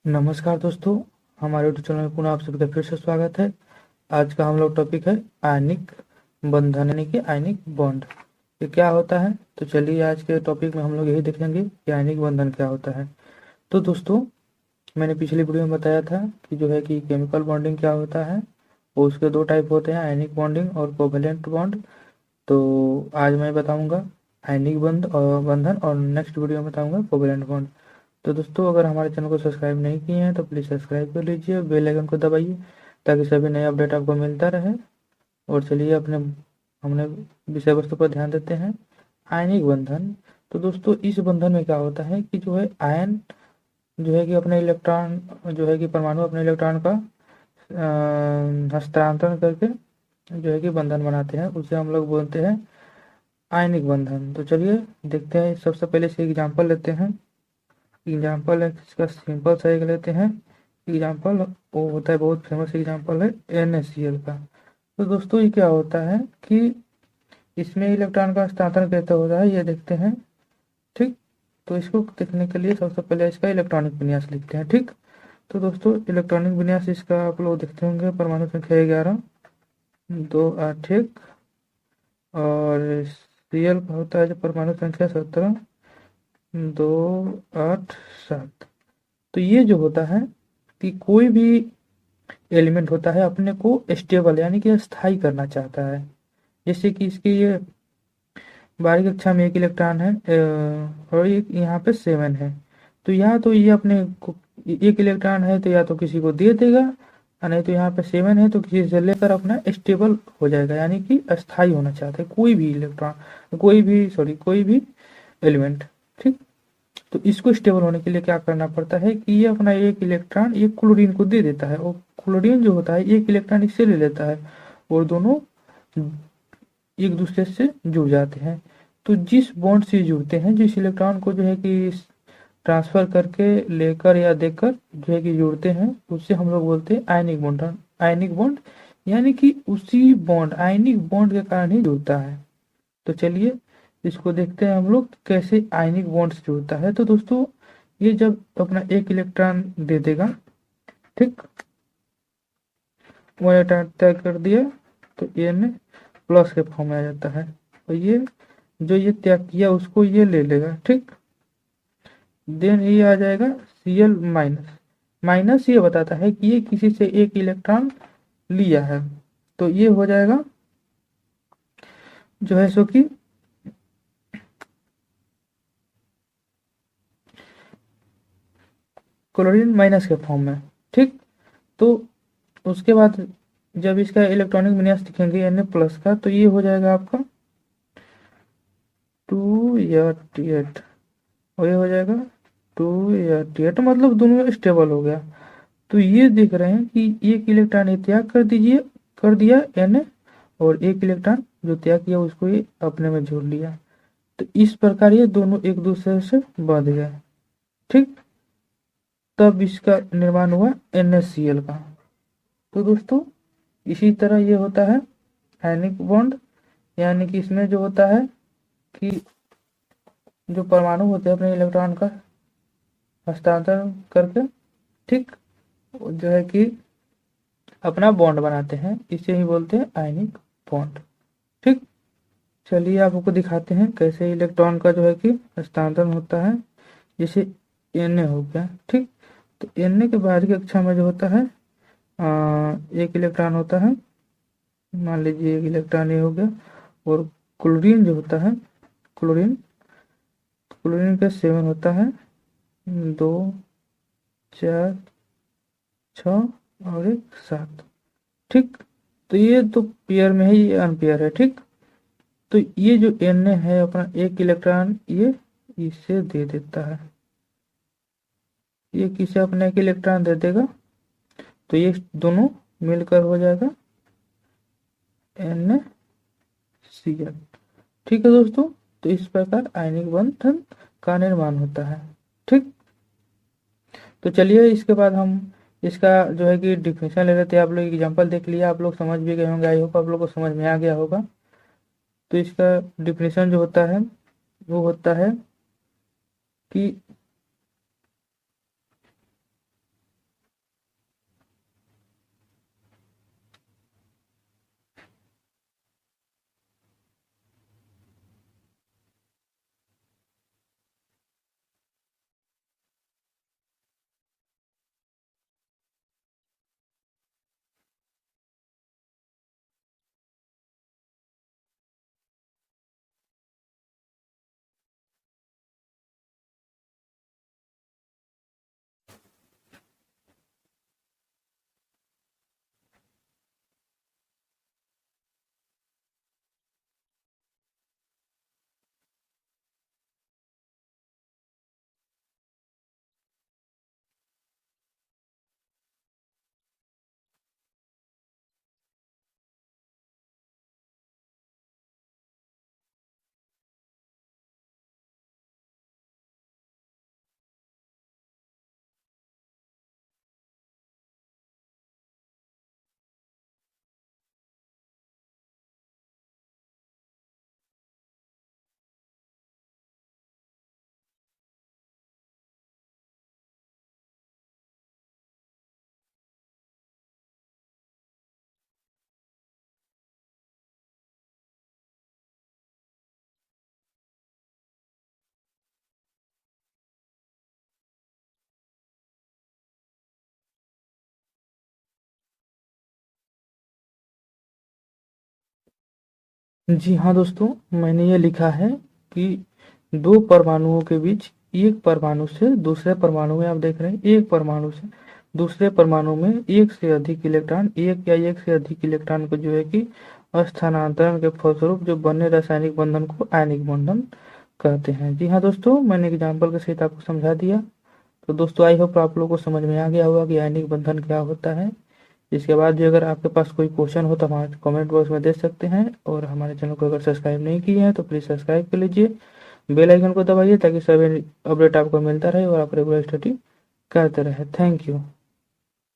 नमस्कार दोस्तों, हमारे यूट्यूब चैनल में पुनः आप सभी का फिर से स्वागत है। आज का हम लोग टॉपिक है आयनिक बंधन यानी कि आयनिक बॉन्ड। ये क्या होता है? तो चलिए आज के टॉपिक में हम लोग यही देखेंगे कि आयनिक बंधन क्या होता है। तो दोस्तों, मैंने पिछली वीडियो में बताया था कि जो है कि केमिकल बॉन्डिंग क्या होता है। वो उसके दो टाइप होते हैं, आयनिक बॉन्डिंग और कोवेलेंट बॉन्ड। तो आज मैं बताऊंगा आयनिक बंधन और नेक्स्ट वीडियो में बताऊंगा कोवेलेंट बॉन्ड। तो दोस्तों, अगर हमारे चैनल को सब्सक्राइब नहीं किए हैं तो प्लीज़ सब्सक्राइब कर लीजिए, बेल आइकन को दबाइए ताकि सभी नए अपडेट आपको मिलता रहे। और चलिए हमने विषय वस्तु पर ध्यान देते हैं। आयनिक बंधन। तो दोस्तों, इस बंधन में क्या होता है कि जो है आयन जो है कि अपने इलेक्ट्रॉन जो है कि परमाणु अपने इलेक्ट्रॉन का हस्तांतरण करके जो है कि बंधन बनाते हैं, उसे हम लोग बोलते हैं आयनिक बंधन। तो चलिए देखते हैं, सबसे पहले से एग्जाम्पल लेते हैं। एग्जाम्पल है इसका, सिंपल सा एक लेते हैं एग्जाम्पल। वो होता है, बहुत फेमस एग्जाम्पल है NaCl का। तो दोस्तों, ये क्या होता है कि इसमें इलेक्ट्रॉन का हस्तांतरण कैसे हो रहा है ये देखते हैं। ठीक। तो इसको देखने के लिए सबसे पहले इसका इलेक्ट्रॉनिक विन्यास लिखते हैं। ठीक। तो दोस्तों, इलेक्ट्रॉनिक विन्यास इसका आप लोग देखते होंगे, परमाणु संख्या 11, 2 8 1। और Cl का होता है जो परमाणु संख्या 17, 2 8 7। तो ये जो होता है कि कोई भी एलिमेंट होता है अपने को स्टेबल यानी कि स्थायी करना चाहता है। जैसे कि इसके ये बारहवीं कक्षा में एक इलेक्ट्रॉन है और एक यहाँ पे 7 है। तो या तो ये अपने को एक इलेक्ट्रॉन है तो या तो किसी को दे देगा, और नहीं तो यहाँ पे 7 है तो किसी से लेकर अपना स्टेबल हो जाएगा, यानी कि अस्थायी होना चाहता है कोई भी इलेक्ट्रॉन, कोई भी एलिमेंट। ठीक। तो इसको स्टेबल होने के लिए क्या करना पड़ता है कि ये अपना एक इलेक्ट्रॉन एक क्लोरीन को दे देता है, और क्लोरीन जो होता है एक इलेक्ट्रॉन इससे ले लेता है, और दोनों एक दूसरे से जुड़ जाते हैं। तो जिस बॉन्ड से जुड़ते हैं, जिस इलेक्ट्रॉन को जो है कि ट्रांसफर करके लेकर या देकर जो है कि जुड़ते हैं, उससे हम लोग बोलते हैं आयनिक बॉन्ड। आयनिक बॉन्ड यानी कि उसी बॉन्ड आयनिक बॉन्ड के कारण ही जुड़ता है। तो चलिए इसको देखते हैं हम लोग कैसे आयनिक बॉन्ड से जुड़ता है। तो दोस्तों, ये जब अपना एक इलेक्ट्रॉन दे देगा, ठीक, वो इलेक्ट्रॉन तय कर दिया, तो N प्लस के फॉर्म में आ जाता है, और ये जो ये त्याग किया उसको ये ले लेगा। ठीक। देन ये आ जाएगा Cl माइनस। माइनस ये बताता है कि ये किसी से एक इलेक्ट्रॉन लिया है, तो ये हो जाएगा जो है सो कि क्लोरीन माइनस के फॉर्म में। ठीक। तो उसके बाद जब इसका इलेक्ट्रॉनिक विन्यास दिखेंगे Na प्लस का, तो ये हो जाएगा आपका 2 या 8, और ये हो जाएगा 2 या 8, मतलब दोनों स्टेबल हो गया। तो ये देख रहे हैं कि एक इलेक्ट्रॉन ये त्याग कर दिया Na, और एक इलेक्ट्रॉन जो त्याग किया उसको ये अपने में जोड़ लिया। तो इस प्रकार ये दोनों एक दूसरे से बंध गए। ठीक। तब इसका निर्माण हुआ NaCl का। तो दोस्तों, इसी तरह ये होता है आयनिक बॉन्ड, यानी कि इसमें जो होता है कि जो परमाणु होते हैं अपने इलेक्ट्रॉन का हस्तांतरण करके, ठीक, जो है कि अपना बॉन्ड बनाते हैं, इसे ही बोलते हैं आयनिक बॉन्ड। ठीक। चलिए आपको दिखाते हैं कैसे इलेक्ट्रॉन का जो है कि हस्तांतरण होता है। जैसे Na हो गया। ठीक। तो Na के बाहरी कक्षा में जो होता है एक इलेक्ट्रॉन होता है, मान लीजिए एक इलेक्ट्रॉन ये हो गया, और क्लोरीन जो होता है, क्लोरीन क्लोरीन का 7 होता है, 2 4 6 और एक 7। ठीक। तो ये तो पेयर में है, ये अनपेयर है। ठीक। तो ये जो Na है अपना एक इलेक्ट्रॉन ये इसे दे देता है, ये किसे अपना एक इलेक्ट्रॉन दे देगा, तो ये दोनों मिलकर हो जाएगा NaCl। ठीक है दोस्तों। तो इस प्रकार आयनिक बंधन का निर्माण होता है। ठीक। तो चलिए इसके बाद हम इसका जो है कि डिफिनेशन ले लेते हैं। आप लोग एग्जांपल देख लिया, आप लोग समझ भी गए होंगे, आई होप आप लोग को समझ में आ गया होगा। तो इसका डिफिनेशन जो होता है वो होता है कि जी हाँ दोस्तों, मैंने ये लिखा है कि दो परमाणुओं के बीच एक परमाणु से दूसरे परमाणु में, आप देख रहे हैं एक परमाणु से दूसरे परमाणु में एक से अधिक इलेक्ट्रॉन, एक या एक से अधिक इलेक्ट्रॉन को जो है कि स्थानांतरण के फलस्वरूप जो बने रासायनिक बंधन को आयनिक बंधन कहते हैं। जी हाँ दोस्तों, मैंने एग्जाम्पल के सहित आपको समझा दिया। तो दोस्तों आई होप आप लोगों को समझ में आ गया होगा कि आयनिक बंधन क्या होता है। इसके बाद भी अगर आपके पास कोई क्वेश्चन हो तो हमारे कमेंट बॉक्स में दे सकते हैं, और हमारे चैनल को अगर सब्सक्राइब नहीं किए हैं तो प्लीज़ सब्सक्राइब कर लीजिए, बेल आइकन को दबाइए ताकि सभी अपडेट आपको मिलता रहे और आप रेगुलर स्टडी करते रहे। Thank you.